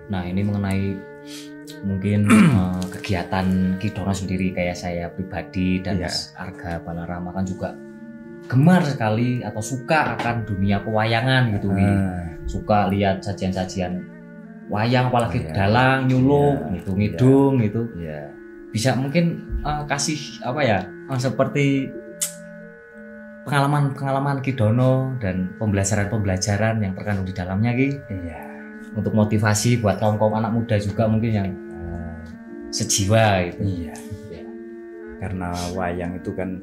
S3: Nah, ini mengenai mungkin kegiatan Ki Dono sendiri, kayak saya pribadi dan
S1: Iya.
S3: Arga Balarama kan juga gemar sekali atau suka akan dunia pewayangan gitu Ki. Suka lihat sajian-sajian wayang, apalagi
S1: Iya.
S3: dalang, nyuluk,
S1: Iya.
S3: ngitung-ngitung gitu.
S1: Iya.
S3: Bisa mungkin kasih apa ya, seperti pengalaman Ki Dono dan pembelajaran yang terkandung di dalamnya Ki,
S1: Iya.
S3: untuk motivasi buat kaum anak muda juga mungkin yang sejiwa gitu.
S1: Iya. Iya. Karena wayang itu kan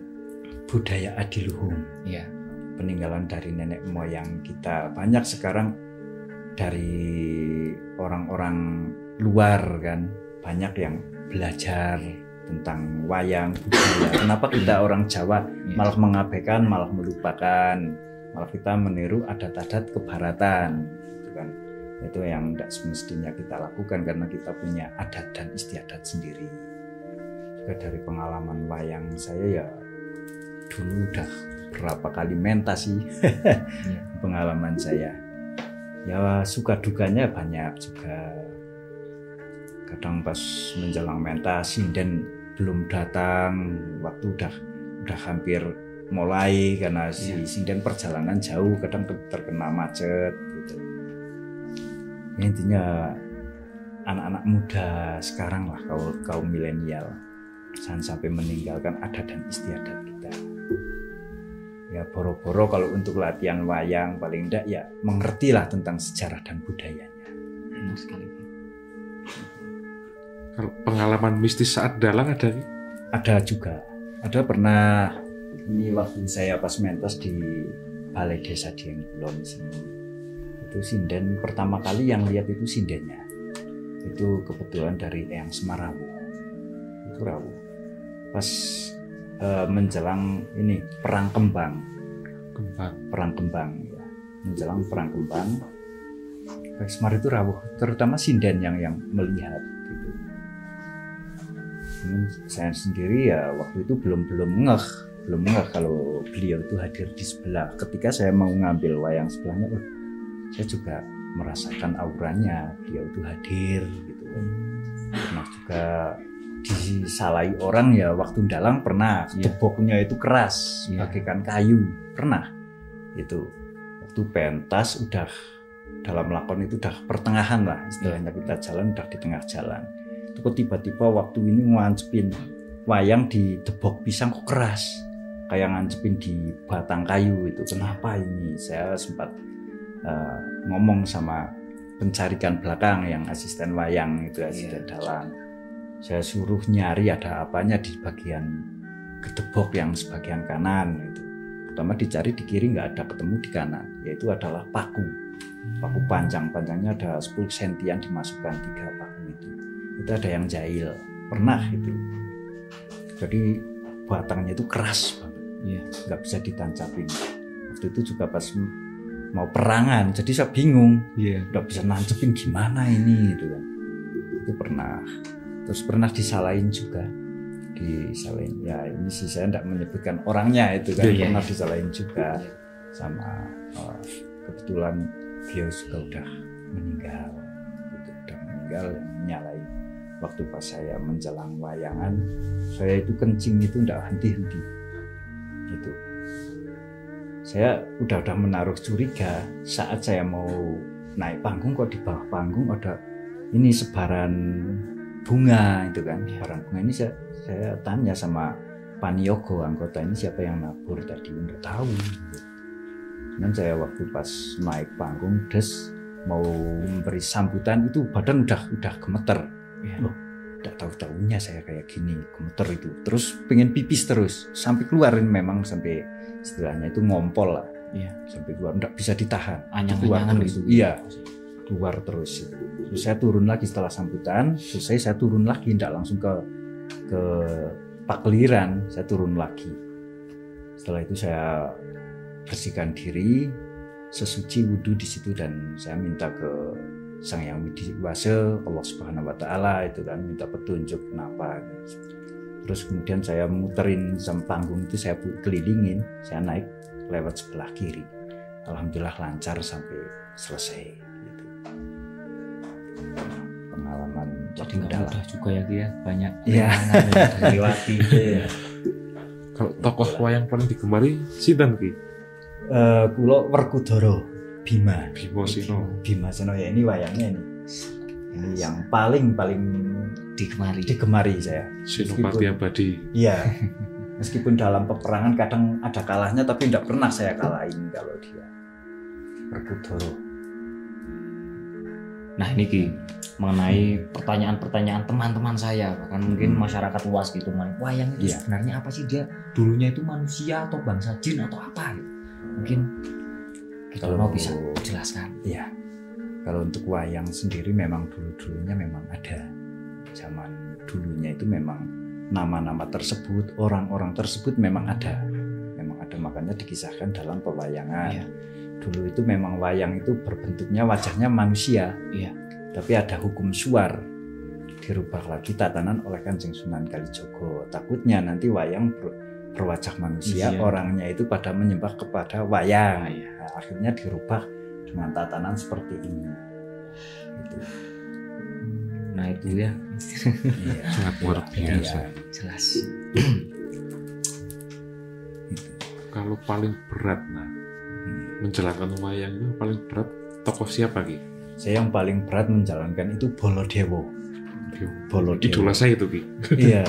S1: budaya adiluhung,
S3: Iya.
S1: peninggalan dari nenek moyang kita. Banyak sekarang dari orang-orang luar kan, banyak yang belajar tentang wayang budaya. Kenapa kita orang Jawa malah mengabaikan, malah melupakan, malah kita meniru adat-adat kebaratan, gitu kan? Itu yang tidak semestinya kita lakukan karena kita punya adat dan istiadat sendiri. Juga dari pengalaman wayang saya ya, dulu udah berapa kali mentas sih pengalaman saya. Ya suka dukanya banyak juga. Kadang pas menjelang mentas sinden belum datang, waktu udah hampir mulai karena si sinden perjalanan jauh, kadang terkena macet gitu. Ya, intinya anak-anak muda sekarang lah, kaum milenial, jangan sampai meninggalkan adat dan istiadat kita. Ya boro-boro kalau untuk latihan wayang paling enggak ya mengertilah tentang sejarah dan budayanya.
S3: Benar sekali.
S2: Kalau pengalaman mistis saat dalang ada?
S1: Ada juga. Ada pernah, ini waktu saya pas mentas di Balai Desa Dieng Kulon sini. Itu sinden pertama kali yang lihat itu sindennya. Itu kebetulan dari Eyang Semarawu. Itu rawuh. Pas menjelang ini perang kembang. Perang kembang ya. Menjelang perang kembang. Pak Semar itu rawuh, terutama sinden yang melihat gitu. Saya sendiri ya waktu itu belum ngeh kalau beliau itu hadir di sebelah. Ketika saya mau ngambil wayang sebelahnya, saya juga merasakan auranya, beliau itu hadir gitu. Pernah juga disalahi orang ya waktu dalang, pernah teboknya itu keras bagaikan kayu, pernah itu waktu pentas udah dalam lakon itu udah pertengahan lah istilahnya, kita jalan udah di tengah jalan. Kok tiba-tiba waktu ini ngancepin wayang di debok pisang kok keras, kayak ngancepin di batang kayu itu. Kenapa ini? Saya sempat ngomong sama pencarikan belakang yang asisten wayang itu, asisten dalang. Saya suruh nyari ada apanya di bagian gedebok yang sebagian kanan itu. Pertama dicari di kiri nggak ada, ketemu di kanan, yaitu adalah paku panjangnya ada 10 sentian, dimasukkan 3 paku itu ada yang jahil, pernah itu. Jadi batangnya itu keras banget, nggak bisa ditancapin. Waktu itu juga pas mau perangan, jadi saya bingung, nggak bisa nancepin gimana ini gitu kan. Itu pernah. Terus pernah disalahin juga, ya ini sih saya tidak menyebutkan orangnya itu kan, pernah disalahin juga sama kebetulan beliau juga udah meninggal yang nyalain. Waktu pas saya menjelang wayangan, saya itu kencing itu tidak henti-henti gitu. Saya udah menaruh curiga saat saya mau naik panggung, kok di bawah panggung ada ini sebaran bunga itu kan. Sebaran bunga ini saya tanya sama Paniyogo, anggota ini siapa yang nabur tadi, nggak tahu. Dan saya waktu pas naik panggung mau memberi sambutan itu badan udah gemeter. Loh, tidak tahu-tahunya saya kayak gini, gemeter itu. Terus pengen pipis terus, sampai keluarin, memang sampai istilahnya itu ngompol lah. Sampai keluar, tidak bisa ditahan. Keluar terus.
S3: Gitu.
S1: Keluar terus. Terus saya turun lagi setelah sambutan, selesai saya turun lagi, tidak langsung ke Pakliran, saya turun lagi. Setelah itu saya bersihkan diri, sesuci, wudhu di situ, dan saya minta ke Sang Yang Widiwasa, Allah Subhanahu Wa Taala itu kan, minta petunjuk kenapa. Terus kemudian saya muterin panggung itu, saya kelilingin, saya naik lewat sebelah kiri. Alhamdulillah lancar sampai selesai. Gitu. Pengalaman
S3: jadi mudah juga ya, banyak
S1: dilewati.
S2: Kalau tokoh wayang paling digemari sinten ki?
S1: Kulo Werkudara Bima Seno ya, ini wayangnya ini yang paling digemari saya.
S2: Senopati Abadi.
S1: Iya. Meskipun dalam peperangan kadang ada kalahnya, tapi tidak pernah saya kalahin kalau dia. Werkudara.
S3: Nah ini Ki, mengenai pertanyaan-pertanyaan teman-teman saya, bahkan mungkin masyarakat luas gitu, wayang itu sebenarnya apa sih, dia dulunya itu manusia atau bangsa jin atau apa gitu. Mungkin kalau mau bisa jelaskan.
S1: Iya. Kalau untuk wayang sendiri memang dulunya memang ada. Zaman dulunya itu memang nama-nama tersebut, orang-orang tersebut memang ada. Memang ada, makanya dikisahkan dalam pewayangan. Dulu itu memang wayang itu berbentuknya wajahnya manusia. Tapi ada hukum suar. Dirubah lagi tatanan oleh Kanjeng Sunan Kalijogo. Takutnya nanti wayang berwajah manusia,
S3: Iya.
S1: orangnya itu pada menyembah kepada wayang.
S3: Wayang.
S1: Nah, akhirnya dirubah dengan tatanan seperti ini. Gitu.
S3: Nah itu ya
S1: Iya.
S2: Sangat luar biasa.
S1: Iya.
S3: jelas.
S2: Kalau paling berat, nah, menjalankan wayang itu paling berat tokoh siapa Ki?
S1: Saya yang paling berat menjalankan itu Baladewa. Baladewa.
S2: Idola saya itu Ki.
S1: Iya.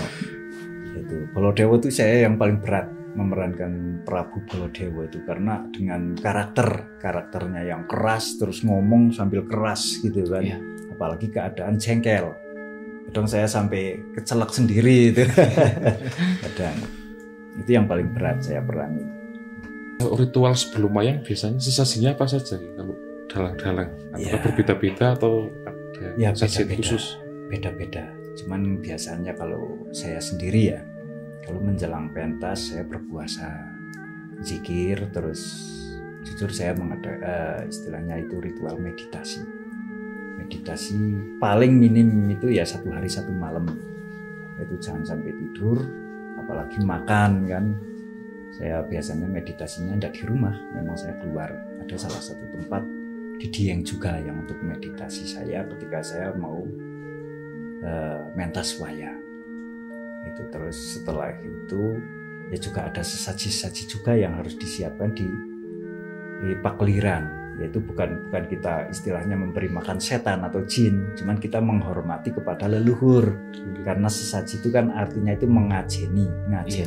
S1: Itu Baladewa itu saya yang paling berat memerankan Prabu Baladewa itu karena dengan karakternya yang keras, terus ngomong sambil keras gitu kan.
S3: Iya.
S1: Apalagi keadaan jengkel. Kadang saya sampai kecelak sendiri itu. Kadang itu yang paling berat saya perani.
S2: Kalau ritual sebelum wayang biasanya sesajinya apa saja Ki? Kalau dalang-dalang apakah
S1: Ya.
S2: berbeda-beda atau ada
S1: Ya,
S2: sajian
S1: beda-beda.
S2: khusus?
S1: Beda-beda. Cuman biasanya kalau saya sendiri ya, kalau menjelang pentas saya berpuasa, zikir, terus jujur saya istilahnya itu ritual meditasi. Meditasi paling minim itu ya 1 hari 1 malam. Itu jangan sampai tidur, apalagi makan kan. Saya biasanya meditasinya tidak di rumah, memang saya keluar. Ada salah satu tempat di Dieng juga yang untuk meditasi saya ketika saya mau mentas wayang. Itu terus setelah itu ya juga ada sesaji-sesaji juga yang harus disiapkan di pakliran, yaitu bukan kita istilahnya memberi makan setan atau jin, cuman kita menghormati kepada leluhur. Karena sesaji itu kan artinya itu ngajeni,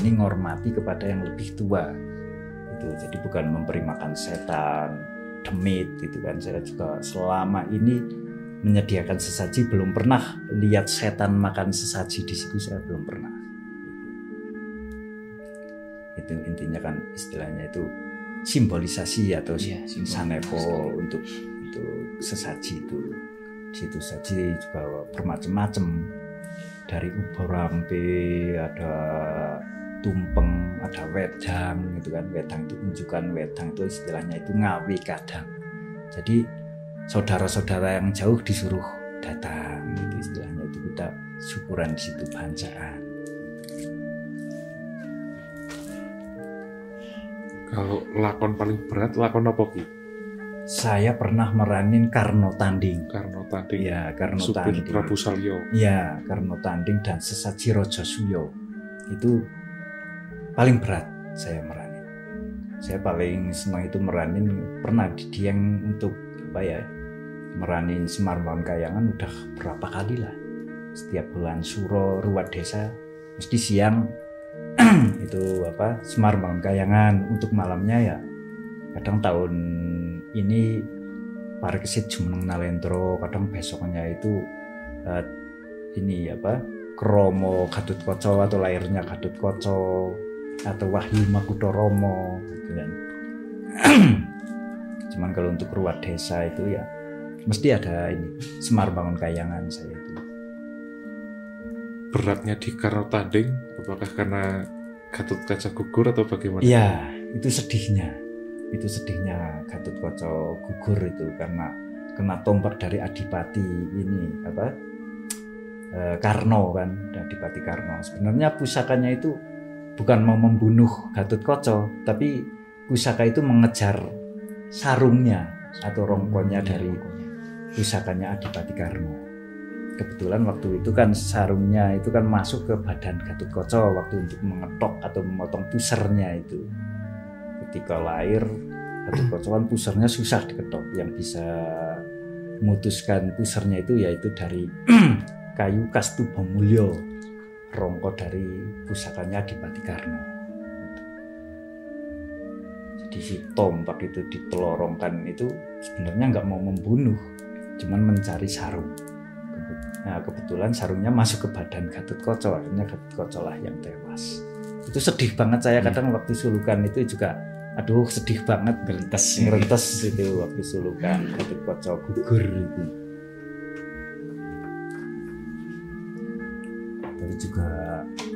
S1: menghormati kepada yang lebih tua. Itu jadi bukan memberi makan setan, demit gitu kan. Saya juga selama ini menyediakan sesaji belum pernah lihat setan makan sesaji di situ, saya belum pernah. Itu intinya kan istilahnya itu simbolisasi atau
S3: Iya,
S1: sanepo untuk sesaji itu. Di situ saji juga bermacam-macam. Dari uborampe, ada tumpeng, ada wedang gitu kan. Wedang itu unjukan, wedang itu istilahnya itu ngawi kadang. Jadi saudara-saudara yang jauh disuruh datang, itu istilahnya itu kita syukuran di situ bancaan.
S2: Kalau lakon paling berat, lakon apa Ki?
S1: Saya pernah meranin Karno Tanding.
S2: Karno Tanding,
S1: Ya, Karno
S2: supir
S1: Tanding.
S2: Prabu Salyo.
S1: Ya, Karno Tanding dan sesaji Rojo Suyo. Itu paling berat saya meranin. Saya paling senang itu meranin, pernah di Dieng untuk apa ya, meranin Semar Bangun Kayangan udah berapa kali lah. Setiap bulan Suro, Ruwat Desa, mesti siang itu apa, Semar Bangun Kayangan. Untuk malamnya ya kadang tahun ini Parikesit Jumeneng Nalendra, kadang besoknya itu ini apa, Kromo Gatotkaca atau lahirnya Gatotkaca atau Wahyu Makutharomo gitu kan. Cuman kalau untuk Ruwat Desa itu ya mesti ada ini Semar Bangun Kayangan saya itu.
S2: Beratnya di Karno Tanding, apakah karena Gatotkaca gugur atau bagaimana?
S1: Iya, itu sedihnya Gatotkaca gugur itu karena kena tombak dari Adipati ini apa, Karno kan, Adipati Karno. Sebenarnya pusakanya itu bukan mau membunuh Gatotkaca, tapi pusaka itu mengejar sarungnya atau rongkonya dari pusakanya Adipati Karno. Kebetulan waktu itu kan sarungnya itu kan masuk ke badan Gatotkaca waktu untuk mengetok atau memotong pusernya itu. Ketika lahir Gatotkaca kan pusernya susah diketok, yang bisa memutuskan pusernya itu yaitu dari kayu Kastubamulya, rongko dari pusakanya Adipati Karno. Jadi si tombak itu ditelorongkan itu sebenarnya nggak mau membunuh, cuman mencari sarung. Nah, kebetulan sarungnya masuk ke badan Gatotkaca, akhirnya Gatotkaca lah yang tewas. Itu sedih banget saya kadang waktu sulukan itu juga, aduh sedih banget, ngerentes itu waktu sulukan Gatotkaca gugur itu. Tapi juga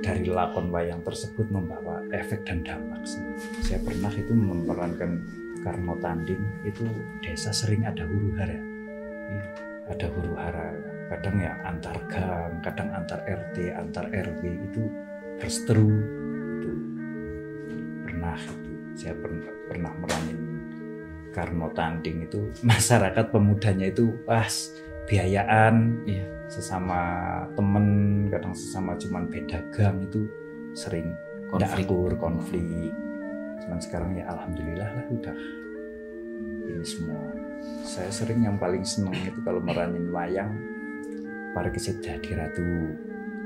S1: dari lakon wayang tersebut membawa efek dan dampak sih. Saya pernah itu memerankan Karno Tanding, itu desa sering ada huru-hara. Ada huru-hara, kadang ya antar gang, kadang antar RT, antar RW itu berseteru itu. pernah itu. Saya pernah meranin Karno Tanding itu, masyarakat pemudanya itu biayaan,
S3: Iya.
S1: sesama temen, kadang sesama cuman beda gang itu sering
S3: Konflik.
S1: konflik. Cuman sekarang ya alhamdulillah lah udah ini semua. Saya sering yang paling seneng itu kalau meranin wayang Parikesit Dadi Ratu,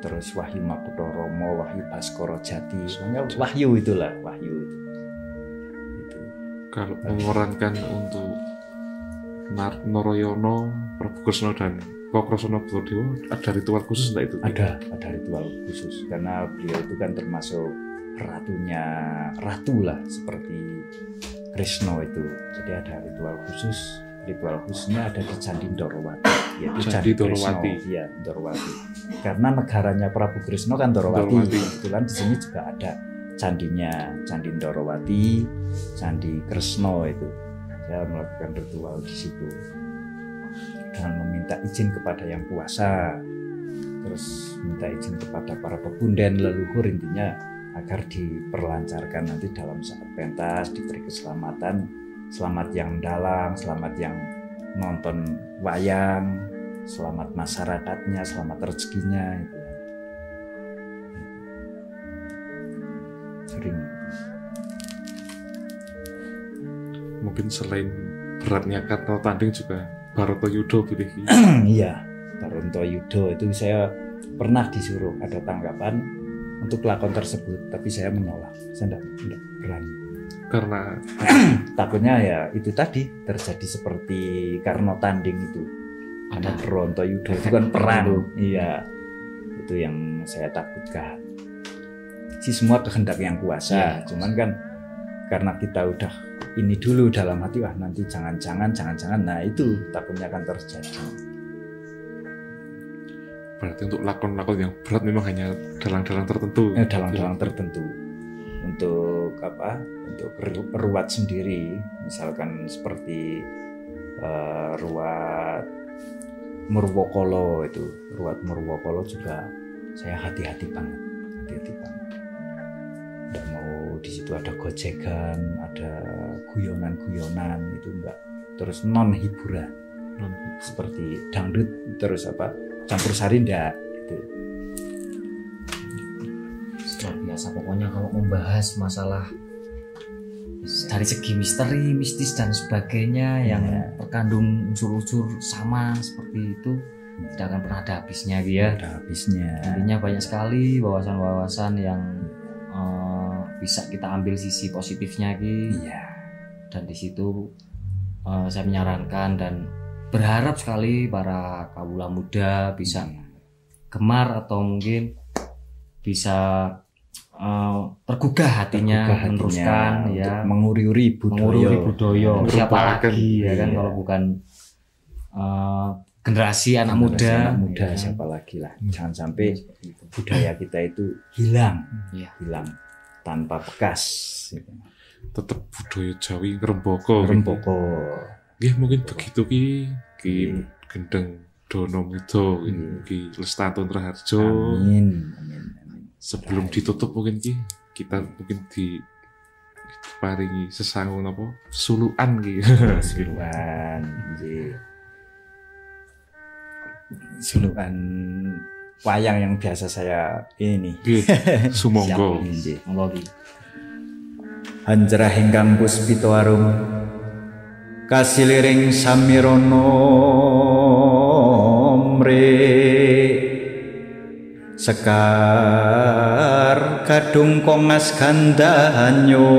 S1: terus Wahyu Makutha Rama, Wahyu Baskara Jati, semuanya Wahyu itulah, Wahyu itu.
S2: Kalau memerankan untuk Narayana, Prabu Kresna dan Kokrasana Baladewa, ada ritual khusus enggak itu?
S1: Ada ritual khusus karena beliau itu kan termasuk ratunya ratu lah, seperti Kresna itu. Jadi ada ritual khusus. Ritual khususnya ada di Candi Ndorowati, yaitu
S2: Candi
S1: Kresna.
S2: Ndorowati.
S1: Iya, Ndorowati. Karena negaranya Prabu Kresna kan Ndorowati. Kebetulan di sini juga ada candinya, Candi Ndorowati, Candi Kresna itu. Saya melakukan ritual di situ dengan meminta izin kepada yang kuasa, terus minta izin kepada para pepunden leluhur, intinya agar diperlancarkan nanti dalam saat pentas, diberi keselamatan, selamat yang dalam, selamat yang nonton wayang, selamat masyarakatnya, selamat rezekinya itu. Sering.
S2: Mungkin selain beratnya Karno Tanding juga Bharatayuda pilih.
S1: Iya, Bharatayuda itu saya pernah disuruh ada tanggapan untuk lakon tersebut, tapi saya menolak. Saya tidak berani.
S2: Karena
S1: Takutnya ya itu tadi terjadi seperti Karno Tanding itu. Ada Bharatayuda itu kan perang. Iya, itu yang saya takutkan. Semua kehendak yang kuasa, cuman kan karena kita udah ini dulu dalam hati, wah nanti jangan-jangan, nah itu takutnya akan terjadi.
S2: berarti untuk lakon-lakon yang berat memang hanya dalang-dalang tertentu.
S1: Dalang-dalang tertentu. Untuk apa? Untuk ruwat sendiri, misalkan seperti ruwat Murwokolo itu, ruwat Murwokolo juga saya hati-hati banget. Nggak mau di situ ada gojegan, ada guyonan-guyonan, itu enggak. Terus non hiburan, seperti dangdut terus apa campur sari enggak itu.
S3: Luar biasa pokoknya kalau membahas masalah dari segi misteri, mistis dan sebagainya yang terkandung unsur-unsur sama seperti itu tidak akan pernah ada habisnya ya.
S1: Ada habisnya.
S3: Intinya banyak sekali wawasan-wawasan yang bisa kita ambil sisi positifnya
S1: Iya.
S3: dan di situ saya menyarankan dan berharap sekali para kawula muda bisa gemar atau mungkin bisa tergugah hatinya meneruskan ya,
S1: menguri-uri budaya.
S3: Siapa lagi ya kan kalau bukan generasi anak muda
S1: ya. Siapa lagi lah. Jangan sampai budaya kita itu hilang tanpa bekas.
S2: Tetap budaya Jawi ngrembaka. Nggih mungkin begitu ki Gendeng Donomito ki Lestaton Raharjo.
S1: Amin.
S2: Sebelum ditutup mungkin kita mungkin diparingi sesangun apa sulukan
S1: Sulukan wayang yang biasa saya ini
S2: sumangga
S1: Hanjrah ingkang puspita arum kasiliring samirana mre sekar kadung kongas gandahanyo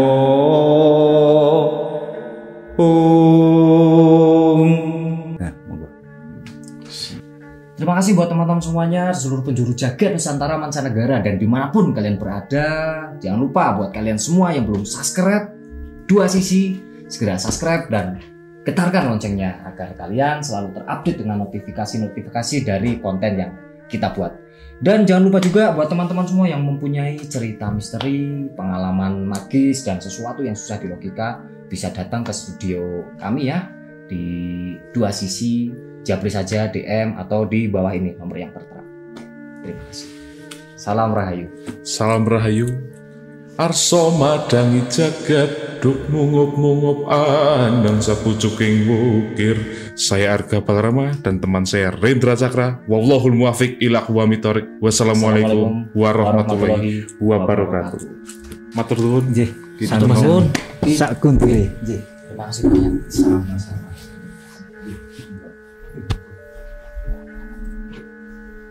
S3: Terima kasih buat teman-teman semuanya seluruh penjuru jagat Nusantara mancanegara dan dimanapun kalian berada. Jangan lupa buat kalian semua yang belum subscribe Dua Sisi, segera subscribe dan getarkan loncengnya agar kalian selalu terupdate dengan notifikasi-notifikasi dari konten yang kita buat. Dan jangan lupa juga buat teman-teman semua yang mempunyai cerita misteri, pengalaman magis dan sesuatu yang susah dilogika, bisa datang ke studio kami ya di Dua Sisi. Japri saja DM atau di bawah ini nomor yang tertera. Terima kasih. Salam Rahayu.
S2: Salam Rahayu. arso madangi jagat duk mungup-mungup andang sapucuking wukir. Saya Arga Balarama dan teman saya Rendra Cakra. Wallahul muwafiq ila aqwamit thoriq. Wassalamualaikum warahmatullahi wabarakatuh. Matur nuwun.
S1: Nggih.
S3: Sampun.
S1: Sak kuntule. Nggih.
S3: Terima kasih banyak. Sama-sama.